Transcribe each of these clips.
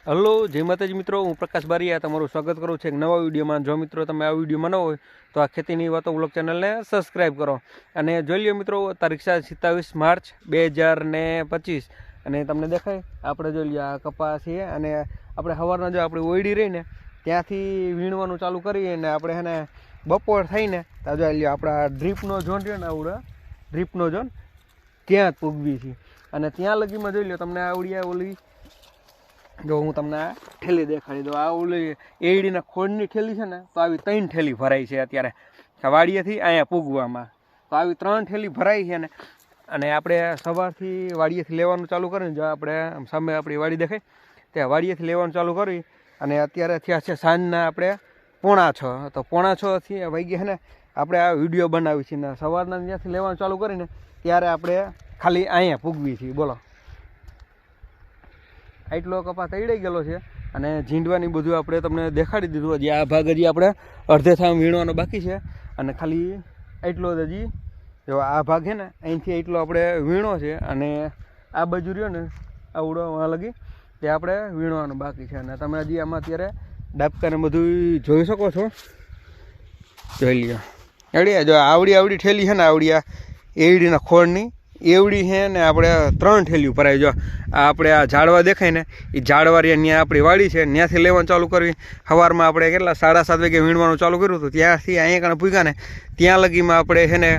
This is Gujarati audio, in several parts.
હલો જય માતાજી મિત્રો, હું પ્રકાશ બારીયા તમારું સ્વાગત કરું છું એક નવા વિડીયોમાં। જો મિત્રો તમે આ વિડીયોમાં ન હોય તો આ ખેતીની વાતો વ્લોગ ચેનલને સબસ્ક્રાઈબ કરો અને જોઈ લો મિત્રો, તારીખ 27 માર્ચ 2025 અને તમને દેખાય આપણે જોઈ લો આ કપાસ છે અને આપણે સવારના જો આપણી ઓયડી રહીને ત્યાંથી વીણવાનું ચાલુ કરીએ અને આપણે એને બપોર થઈને તો જોઈ લો આપણા ડ્રીપનો ઝોન રહ્યો ને આવડે ડ્રીપનો ઝોન ત્યાં જ પૂગવી છે અને ત્યાં લગીમાં જોઈ લો તમને આવડી ઓલી જો હું તમને આ ઠેલી દેખાડી દઉં। આ ઓલી એડીના ખોળની ઠેલી છે ને તો આવી 3 ઠેલી ભરાઈ છે અત્યારે વાડીએથી અહીંયા પૂગવામાં, તો આવી 3 ઠેલી ભરાઈ છે ને અને આપણે સવારથી વાડીએથી લેવાનું ચાલુ કરીને જો આપણે સામે આપણી વાડી દેખાય ત્યાં વાડીએથી લેવાનું ચાલુ કરી અને અત્યારે થયા છે સાંજના આપણે 5:45 તો 5:45 વાગ્યા છે ને આપણે આ વિડીયો બનાવી છે ને સવારના ત્યાંથી લેવાનું ચાલુ કરીને ત્યારે આપણે ખાલી અહીંયા પૂગવી છીએ। બોલો એટલો કપાસ તૈડાઈ ગયેલો છે અને ઝીંડવાની બધું આપણે તમને દેખાડી દીધું। હજી આ ભાગ હજી આપણે અડધે થામ વીણવાનો બાકી છે અને ખાલી એટલો જ હજી જો આ ભાગ છે ને અહીંથી એટલો આપણે વીણો છે અને આ બાજુ રહ્યો ને આવડો વાં લગી તે આપણે વીણવાનું બાકી છે અને તમે હજી આમાં અત્યારે ડાબકાને બધું જોઈ શકો છો। જોઈ લ્યો એડી જો આવડી ઠેલી છે ને આવડી આ એડીના ખોળની એવડી છે ને આપણે 3 ઠેલીઓ ભરાય। જો આ આપણે આ ઝાડવા દેખાય ને એ ઝાડવારી ત્યાં આપણી વાડી છે ત્યાંથી લેવાનું ચાલુ કરવી। સવારમાં આપણે કેટલા 7:30 વાગે વીણવાનું ચાલુ કર્યું હતું ત્યાંથી અહીંયા કણે પૂગ્યા ને ત્યાં લગીમાં આપણે છે ને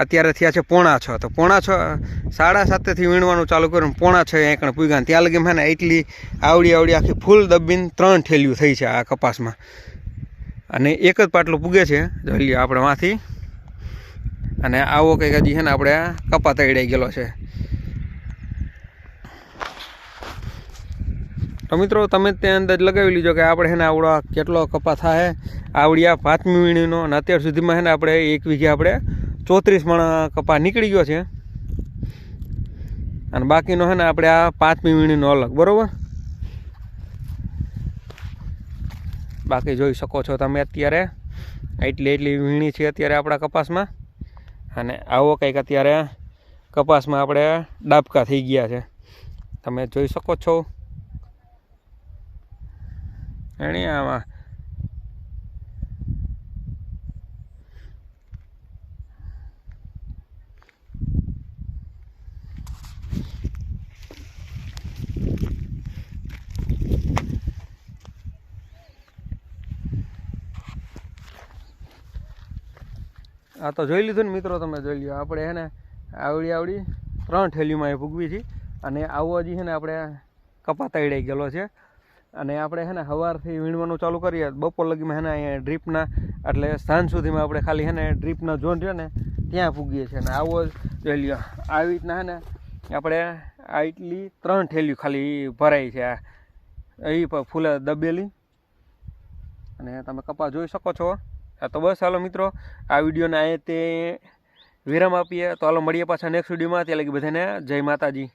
અત્યારે થયા છે 5:45 તો 5:45 7:30થી વીણવાનું ચાલુ કર્યું 5:45 અહીંયા કણે પૂગ્યા ને ત્યાં લગીમાં ને એટલી આવડી આખી ફૂલ દબીને 3 ઠેલીઓ થઈ છે આ કપાસમાં અને એક જ પાટલું પૂગે છે। જોઈ લ્યો આપણે માંથી અને આવો કંઈક હજી છે ને આપણે કપા તૈડાઈ ગયેલો છે। તો મિત્રો તમે ત્યાં અંદાજ લગાવી લીધો કે આપણે છે ને આવડો કેટલો કપા થાય આવડી આ 5મી વીણીનો અને અત્યાર સુધીમાં છે ને આપણે 1 વીઘે આપણે 34 મણ કપા નીકળી ગયો છે અને બાકીનો છે ને આપણે આ 5મી વીણીનો અલગ બરાબર। બાકી જોઈ શકો છો તમે અત્યારે એટલી વીણી છે અત્યારે આપણા કપાસમાં અને આવો કંઈક અત્યારે કપાસમાં આપણે ડાબકા થઈ ગયા છે તમે જોઈ શકો છો। એની આમાં આ તો જોઈ લીધું ને મિત્રો, તમે જોઈ લ્યો આપણે છે ને આવડી 3 ઠેલીમાં એ ભૂગવી છે અને આવો હજી છે ને આપણે કપા તૈડાઈ ગયેલો છે અને આપણે છે ને સવારથી વીણવાનું ચાલુ કરીએ બપોર લગીમાં છે ને અહીંયા ડ્રીપના એટલે સાંજ સુધીમાં આપણે ખાલી છે ને ડ્રીપના ઝોન રહ્યો ને ત્યાં પૂગીએ છીએ અને આવો જોઈ લ્યો આવી રીતના છે ને આપણે આ એટલી 3 ઠેલીઓ ખાલી ભરાઈ છે આ એ ફૂલે દબેલી અને તમે કપા જોઈ શકો છો। તો બસ હાલો મિત્રો, આ વિડીયોને આ તે વિરામ આપીએ તો હાલો મળીએ પાછા નેક્સ્ટ વિડીયોમાં। ત્યાં લગી બધાને જય માતાજી।